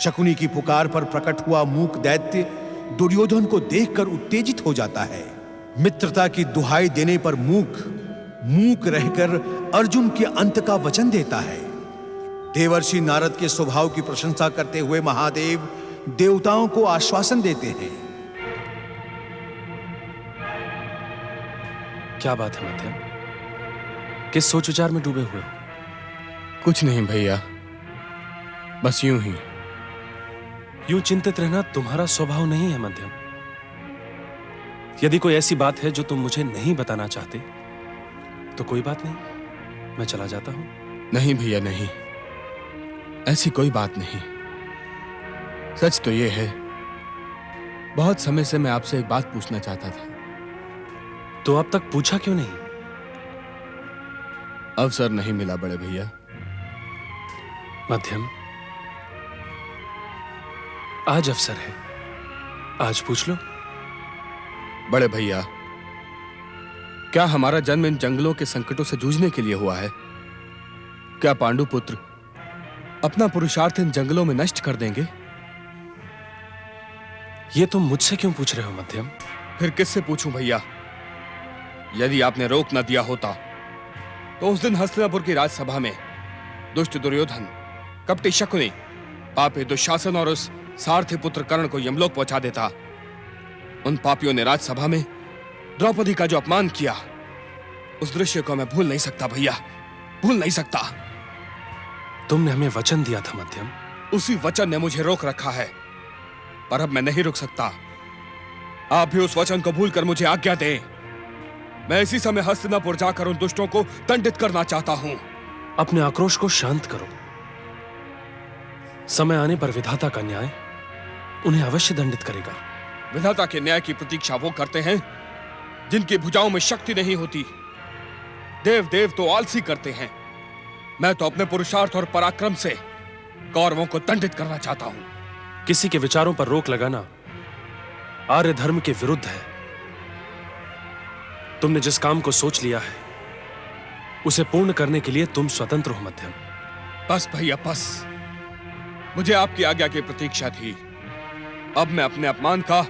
शकुनी की पुकार पर प्रकट हुआ मूक दैत्य दुर्योधन को देखकर उत्तेजित हो जाता है। मित्रता की दुहाई देने पर मूक रहकर अर्जुन के अंत का वचन देता है। देवर्षि नारद के स्वभाव की प्रशंसा करते हुए महादेव देवताओं को आश्वासन देते हैं। क्या बात है मध्यम, किस सोच विचार में डूबे हुए हो? कुछ नहीं भैया, बस यूं ही। यूं चिंतित रहना तुम्हारा स्वभाव नहीं है मध्यम। यदि कोई ऐसी बात है जो तुम मुझे नहीं बताना चाहते तो कोई बात नहीं, मैं चला जाता हूं। नहीं भैया नहीं, ऐसी कोई बात नहीं। सच तो यह है, बहुत समय से मैं आपसे एक बात पूछना चाहता था। तो अब तक पूछा क्यों नहीं? अवसर नहीं मिला बड़े भैया। मध्यम, आज अवसर है, आज पूछ लो। बड़े भैया, क्या हमारा जन्म इन जंगलों के संकटों से जूझने के लिए हुआ है? क्या पांडु पुत्र अपना पुरुषार्थ इन जंगलों में नष्ट कर देंगे? ये तुम मुझसे क्यों पूछ रहे हो मध्यम? फिर किससे पूछूं भैया? यदि आपने रोक न दिया होता तो उस दिन हस्तिनापुर की राजसभा में दुष्ट दुर्योधन, कपटी शकुनी, पापी दुशासन और उस सारथी पुत्र कर्ण को यमलोक पहुंचा देता। उन पापियों ने राजसभा में द्रौपदी का जो अपमान किया, उस दृश्य को मैं भूल नहीं सकता भैया, भूल नहीं सकता। तुमने हमें वचन दिया था मध्यम। उसी वचन ने मुझे रोक रखा है, पर अब मैं नहीं रुक सकता। आप भी उस वचन को भूलकर मुझे आज्ञा दें। मैं इसी समय हस्तिनापुर जाकर उन दुष्टों को दंडित करना चाहता हूं। अपने आक्रोश को शांत करो। समय आने पर विधाता का न्याय उन्हें अवश्य दंडित करेगा। विधाता के न्याय की प्रतीक्षा वो करते हैं जिनकी भुजाओं में शक्ति नहीं होती। देव तो आलसी करते हैं। मैं तो अपने पुरुषार्थ और पराक्रम से कौरवों को दंडित करना चाहता हूं। किसी के विचारों पर रोक लगाना आर्य धर्म के विरुद्ध है। तुमने जिस काम को सोच लिया है उसे पूर्ण करने के लिए तुम स्वतंत्र हो मध्यम। बस भैया बस, मुझे आपकी आज्ञा की प्रतीक्षा थी। अब मैं अपने अपमान का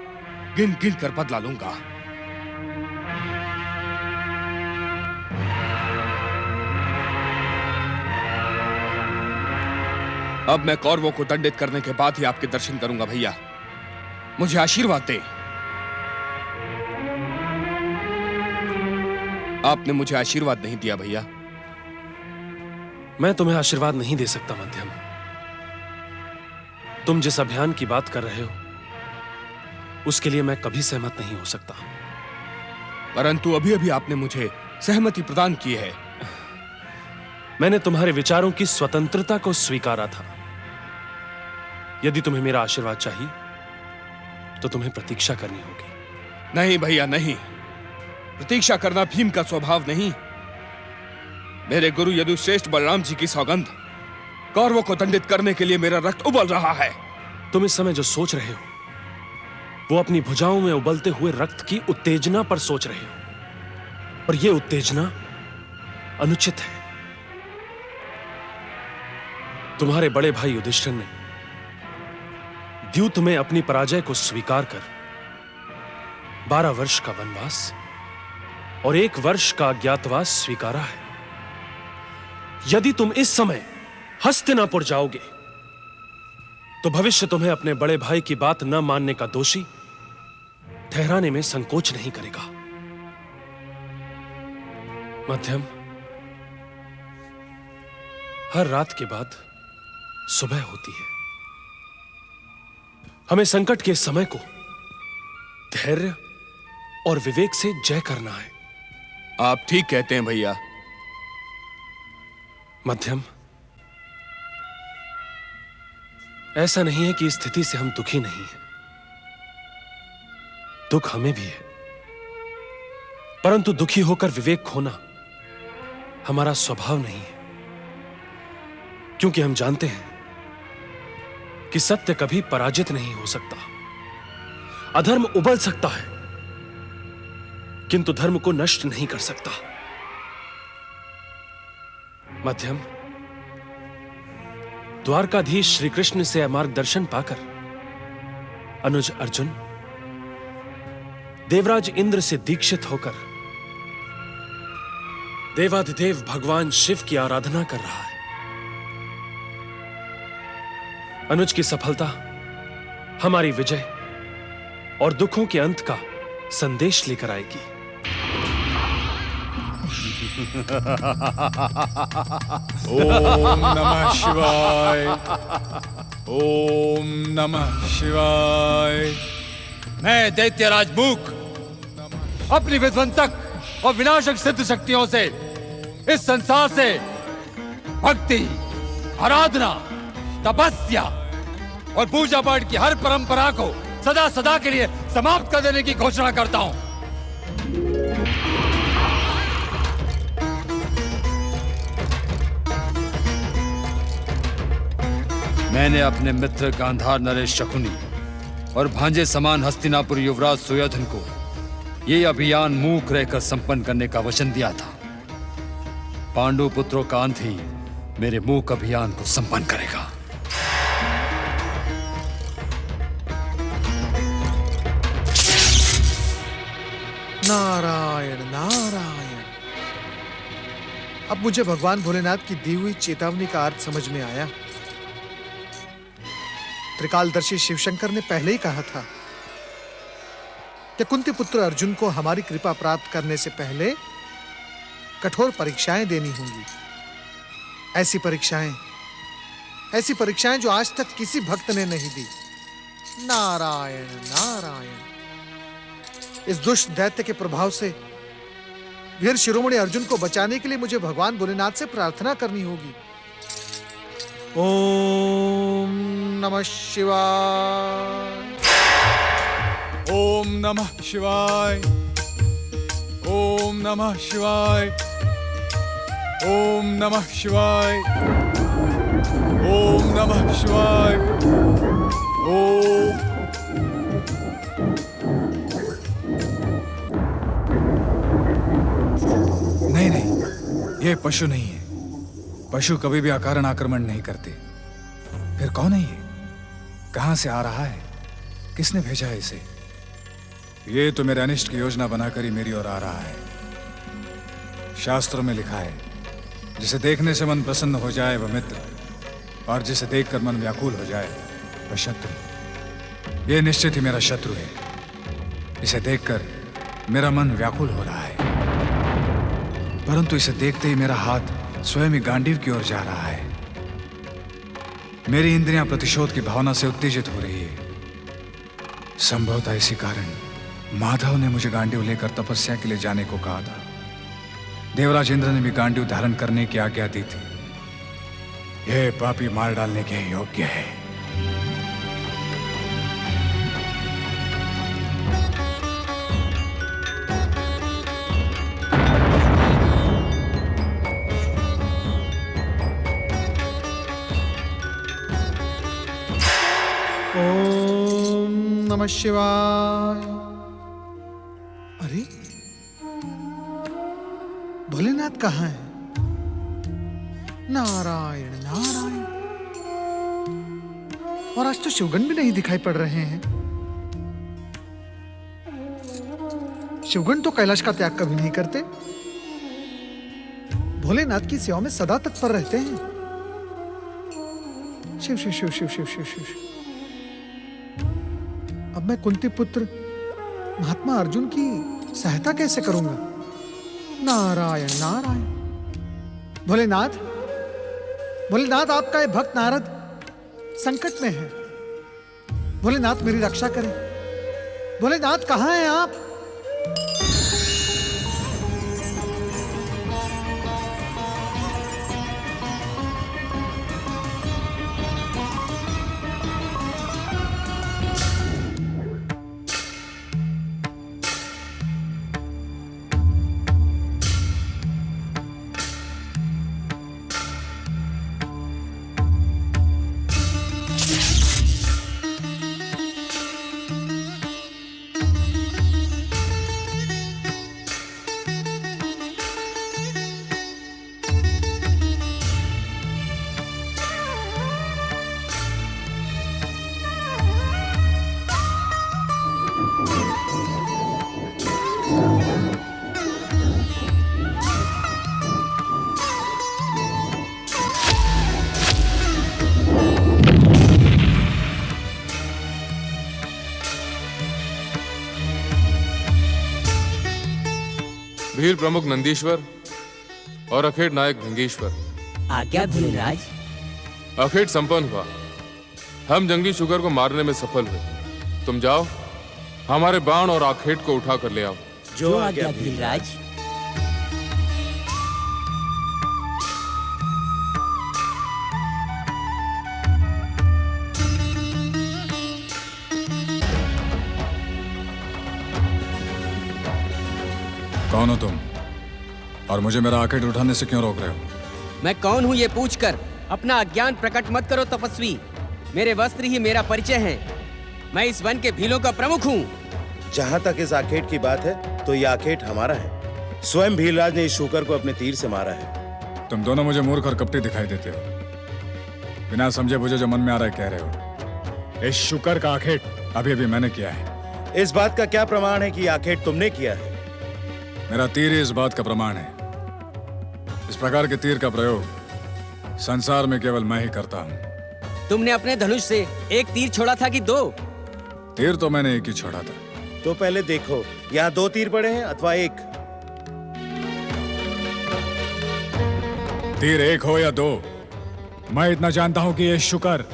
गिन गिन कर बदला लूंगा। अब मैं कौरवों को दंडित करने के बाद ही आपके दर्शन करूंगा भैया। मुझे आशीर्वाद दें। आपने मुझे आशीर्वाद नहीं दिया भैया। मैं तुम्हें आशीर्वाद नहीं दे सकता मध्यम। तुम जिस अभियान की बात कर रहे हो उसके लिए मैं कभी सहमत नहीं हो सकता। परंतु अभी अभी आपने मुझे सहमति प्रदान की है। मैंने तुम्हारे विचारों की स्वतंत्रता को स्वीकारा था। यदि तुम्हें मेरा आशीर्वाद चाहिए तो तुम्हें प्रतीक्षा करनी होगी। नहीं भैया नहीं, प्रतीक्षा करना भीम का स्वभाव नहीं। मेरे गुरु यदुश्रेष्ठ बलराम जी की सौगंध, कौरवों को दंडित करने के लिए मेरा रक्त उबल रहा है। तुम इस समय जो सोच रहे हो वो अपनी भुजाओं में उबलते हुए रक्त की उत्तेजना पर सोच रहे हो, और यह उत्तेजना अनुचित है। तुम्हारे बड़े भाई युधिष्ठिर ने द्यूत में अपनी पराजय को स्वीकार कर 12 वर्ष का वनवास और 1 वर्ष का अज्ञातवास स्वीकारा है। यदि तुम इस समय हस्तिनापुर जाओगे तो भविष्य तुम्हें अपने बड़े भाई की बात न मानने का दोषी ठहराने में संकोच नहीं करेगा। मध्यम, हर रात के बाद सुबह होती है। हमें संकट के समय को धैर्य और विवेक से जय करना है। आप ठीक कहते हैं भैया। मध्यम, ऐसा नहीं है कि इस स्थिति से हम दुखी नहीं हैं। दुख हमें भी है, परंतु दुखी होकर विवेक खोना हमारा स्वभाव नहीं है। क्योंकि हम जानते हैं कि सत्य कभी पराजित नहीं हो सकता। अधर्म उबल सकता है किंतु धर्म को नष्ट नहीं कर सकता। मध्यम, द्वारकाधीश श्री कृष्ण से मार्गदर्शन पाकर अनुज अर्जुन देवराज इंद्र से दीक्षित होकर देवाधिदेव भगवान शिव की आराधना कर रहा है। अनुज की सफलता हमारी विजय और दुखों के अंत का संदेश लेकर आएगी। ओम नमः शिवाय। ओम नमः शिवाय। मैं दैत्यराज मूक अपनी विध्वंसक और विनाशक सिद्ध शक्तियों से इस संसार से भक्ति, आराधना, तपस्या और पूजा पाठ की हर परंपरा को सदा सदा के लिए समाप्त कर देने की घोषणा करता हूं। मैंने अपने मित्र गांधार नरेश शकुनी और भांजे समान हस्तिनापुर युवराज सुयोधन को ये अभियान मूक रहकर संपन्न करने का वचन दिया था। पांडु पुत्रों का अंत ही मेरे मूक अभियान को संपन्न करेगा। नारायण नारायण। अब मुझे भगवान भोलेनाथ की दी हुई चेतावनी का अर्थ समझ में आया। त्रिकालदर्शी शिवशंकर ने पहले ही कहा था कि कुंती पुत्र अर्जुन को हमारी कृपा प्राप्त करने से पहले कठोर परीक्षाएं देनी होंगी। ऐसी परीक्षाएं जो आज तक किसी भक्त ने नहीं दी। नारायण नारायण। इस दुष्ट दैत्य के प्रभाव से वीर शिरोमणि अर्जुन को बचाने के लिए मुझे भगवान भोलेनाथ से प्रार्थना करनी होगी। ओम नमः शिवाय। ओम नमः शिवाय। ओम नमः शिवाय। ओम नमः शिवाय। ओम नमः शिवाय। ओम नहीं, ये पशु नहीं है। पशु कभी भी अकारण आक्रमण नहीं करते। फिर कौन है ये? कहां से आ रहा है? किसने भेजा है इसे? ये तो मेरे अनिष्ट की योजना बनाकर ही मेरी ओर आ रहा है। शास्त्रों में लिखा है, जिसे देखने से मन प्रसन्न हो जाए वह मित्र, और जिसे देखकर मन व्याकुल हो जाए वह शत्रु। ये निश्चित ही मेरा शत्रु है। इसे देखकर मेरा मन व्याकुल हो रहा है, परंतु इसे देखते ही मेरा हाथ स्वयं ही गांडीव की ओर जा रहा है। मेरी इंद्रियां प्रतिशोध की भावना से उत्तेजित हो रही है। संभवतः इसी कारण माधव ने मुझे गांडीव लेकर तपस्या के लिए जाने को कहा था। देवराज इंद्र ने भी गांडीव धारण करने की आज्ञा दी थी। यह पापी मार डालने के योग्य है। ओम नमः शिवाय। अरे भोलेनाथ कहाँ है? नारायण नारायण। और आज तो शिवगण भी नहीं दिखाई पड़ रहे हैं। शिवगण तो कैलाश का त्याग कभी नहीं करते। भोलेनाथ की सेवा में सदा तत्पर रहते हैं। शिव शिव शिव शिव शिव शिव शिव। अब मैं कुंती पुत्र महात्मा अर्जुन की सहायता कैसे करूंगा? नारायण नारायण। भोलेनाथ भोलेनाथ, आपका ये भक्त नारद संकट में है। भोलेनाथ मेरी रक्षा करें। भोलेनाथ कहाँ हैं आप? भील प्रमुख नंदीश्वर और अखेट नायक भृंगेश्वर। आज्ञा भीलराज। अखेट संपन्न हुआ। हम जंगली शुगर को मारने में सफल हुए। तुम जाओ, हमारे बाण और आखेट को उठा कर ले आओ। जो आज्ञा भीलराज। कौन हो तुम और मुझे मेरा आखेट उठाने से क्यों रोक रहे हो? मैं कौन हूँ ये पूछकर अपना अज्ञान प्रकट मत करो तपस्वी। मेरे वस्त्र ही मेरा परिचय है। मैं इस वन के भीलों का प्रमुख हूँ। जहाँ तक इस आखेट की बात है तो ये आखेट हमारा है। स्वयं भीलराज ने इस शूकर को अपने तीर से मारा है। तुम दोनों मुझे मूर्ख और कपटी दिखाई देते हो। बिना समझे बुझे जो मन में आ रहा है कह रहे हो। इस शुकर का आखेट अभी अभी मैंने किया है। इस बात का क्या प्रमाण है कि ये आखेट तुमने किया है? मेरा तीर ही इस बात का प्रमाण है। इस प्रकार के तीर का प्रयोग संसार में केवल मैं ही करता हूँ। तुमने अपने धनुष से एक तीर छोड़ा था कि दो? तीर तो मैंने एक ही छोड़ा था। तो पहले देखो, यहाँ 2 तीर पड़े हैं अथवा 1? तीर 1 हो या 2, मैं इतना जानता हूँ कि ये शुकर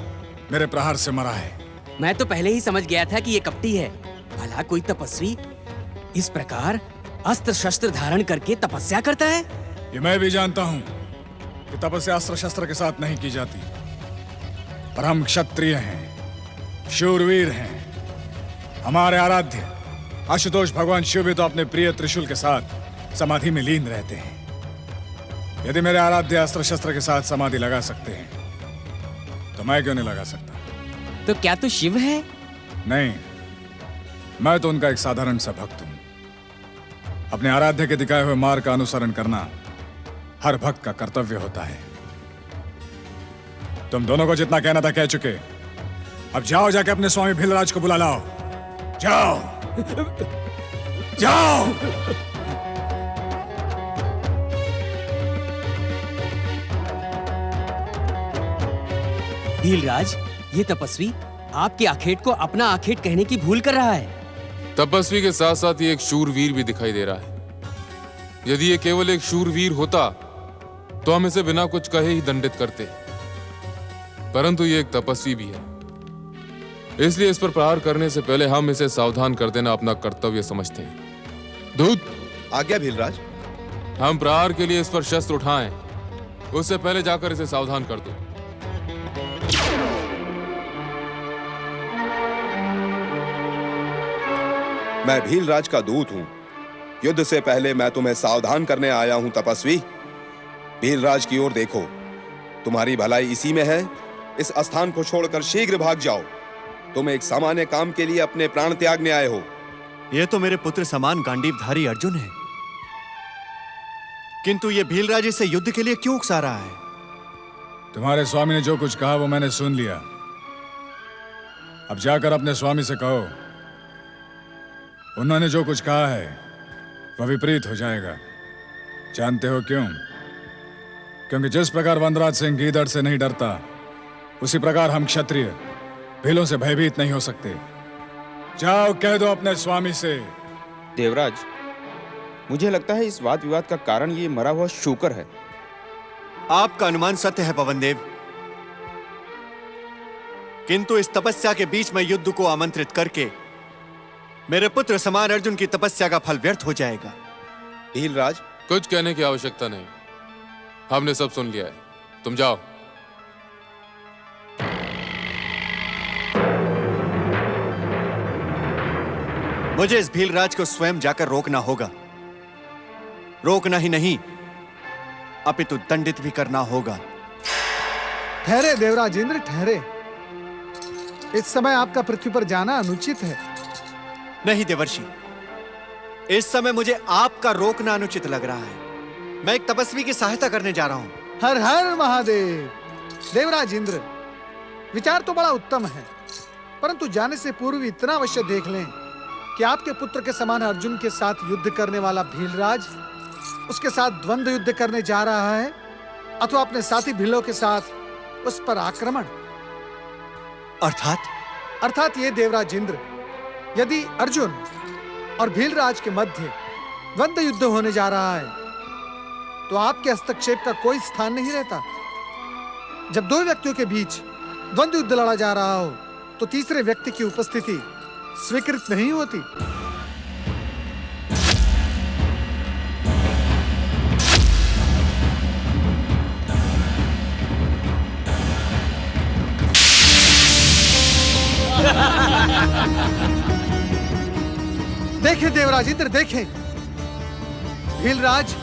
मेरे प्रहार से मरा है। मैं तो पहले ही समझ गया था कि ये कपटी है। भला कोई तपस्वी इस प्रकार अस्त्र शस्त्र धारण करके तपस्या करता है? ये मैं भी जानता हूँ कि तपस्या अस्त्र शस्त्र के साथ नहीं की जाती, पर हम क्षत्रिय हैं, शूरवीर हैं। हमारे आराध्य आशुतोष भगवान शिव भी तो अपने प्रिय त्रिशूल के साथ समाधि में लीन रहते हैं। यदि मेरे आराध्य अस्त्र शस्त्र के साथ समाधि लगा सकते हैं तो मैं क्यों नहीं लगा सकता? तो क्या तू शिव है? नहीं, मैं तो उनका एक साधारण सा भक्त हूं। अपने आराध्य के दिखाए हुए मार्ग का अनुसरण करना हर भक्त का कर्तव्य होता है। तुम दोनों को जितना कहना था कह चुके। अब जाओ, जाके अपने स्वामी भीलराज को बुला लाओ। जाओ जाओ। भीलराज, ये तपस्वी आपके आखेट को अपना आखेट कहने की भूल कर रहा है। तपस्वी के साथ साथ ये एक शूरवीर भी दिखाई दे रहा है। यदि ये केवल एक शूरवीर होता तो हम इसे बिना कुछ कहे ही दंडित करते, परंतु ये एक तपस्वी भी है, इसलिए इस पर प्रहार करने से पहले हम इसे सावधान कर देना अपना कर्तव्य समझते हैं। दूत, आज्ञा भीलराज। हम प्रहार के लिए इस पर शस्त्र उठाएं, उससे पहले जाकर इसे सावधान कर दो। मैं भीलराज का दूत हूं। युद्ध से पहले मैं तुम्हें सावधान करने आया हूं तपस्वी। भीलराज की ओर देखो, तुम्हारी भलाई इसी में है। इस स्थान को छोड़कर शीघ्र भाग जाओ। तुम एक सामान्य काम के लिए अपने प्राण त्यागने आए हो। ये तो मेरे पुत्र समान गांडीवधारी अर्जुन है, किंतु ये भीलराज इसे युद्ध के लिए क्यों उकसा रहा है? तुम्हारे स्वामी ने जो कुछ कहा वो मैंने सुन लिया। अब जाकर अपने स्वामी से कहो, उन्होंने जो कुछ कहा है वह विपरीत हो जाएगा। जानते हो क्यों? क्योंकि जिस प्रकार वनराज सिंह गीदड़ से नहीं डरता, उसी प्रकार हम क्षत्रिय भीलों से भयभीत नहीं हो सकते। जाओ, कह दो अपने स्वामी से। देवराज, मुझे लगता है इस वाद विवाद का कारण ये मरा हुआ शूकर है। आपका अनुमान सत्य है पवनदेव, किंतु इस तपस्या के बीच में युद्ध को आमंत्रित करके मेरे पुत्र समान अर्जुन की तपस्या का फल व्यर्थ हो जाएगा। भीलराज, कुछ कहने की आवश्यकता नहीं, हमने सब सुन लिया है। तुम जाओ। मुझे इस भीलराज को स्वयं जाकर रोकना होगा। रोकना ही नहीं, अपितु दंडित भी करना होगा। ठहरे देवराज इंद्र, ठहरे। इस समय आपका पृथ्वी पर जाना अनुचित है। नहीं देवर्षि, इस समय मुझे आपका रोकना अनुचित लग रहा है। मैं एक तपस्वी की सहायता करने जा रहा हूं। हर हर महादेव। देवराज इंद्र, विचार तो बड़ा उत्तम है, परंतु जाने से पूर्व इतना अवश्य देख लें कि आपके पुत्र के समान अर्जुन के साथ युद्ध करने वाला भीलराज उसके साथ द्वंद्व युद्ध करने जा रहा है अथवा अपने साथी भीलों के साथ उस पर आक्रमण। अर्थात ये देवराज इंद्र, यदि अर्जुन और भीलराज के मध्य द्वंद्व युद्ध होने जा रहा है तो आपके हस्तक्षेप का कोई स्थान नहीं रहता। जब दो व्यक्तियों के बीच द्वंद्व युद्ध लड़ा जा रहा हो तो तीसरे व्यक्ति की उपस्थिति स्वीकृत नहीं होती। देखें देवराज इंद्र, देखें, भीलराज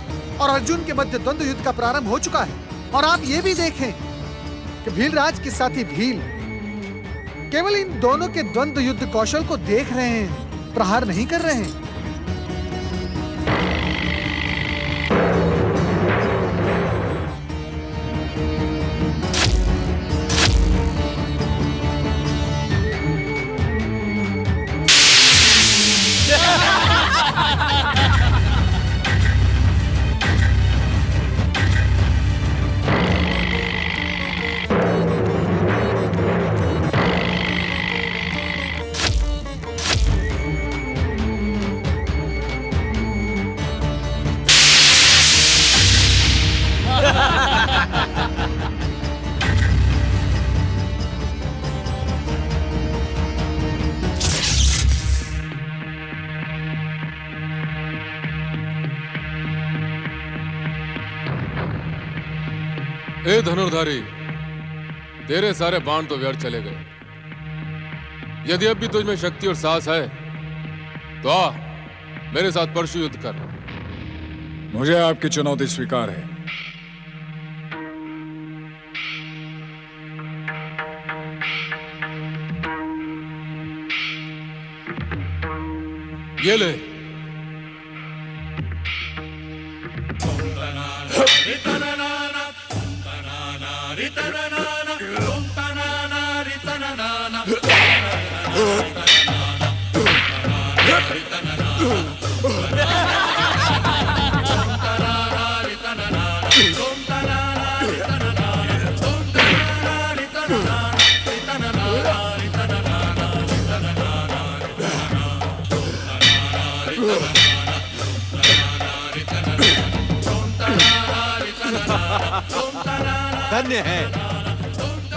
और अर्जुन के मध्य द्वंद्व युद्ध का प्रारंभ हो चुका है। और आप ये भी देखें कि भीलराज के साथी भील केवल इन दोनों के द्वंद्व युद्ध कौशल को देख रहे हैं, प्रहार नहीं कर रहे हैं। ए धनुर्धारी, तेरे सारे बाण तो व्यर्थ चले गए। यदि अब भी तुझ में शक्ति और साहस है तो आ मेरे साथ परशु युद्ध कर। मुझे आपकी चुनौती स्वीकार है। ये ले।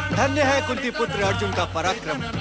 धन्य है कुंती पुत्र अर्जुन का पराक्रम।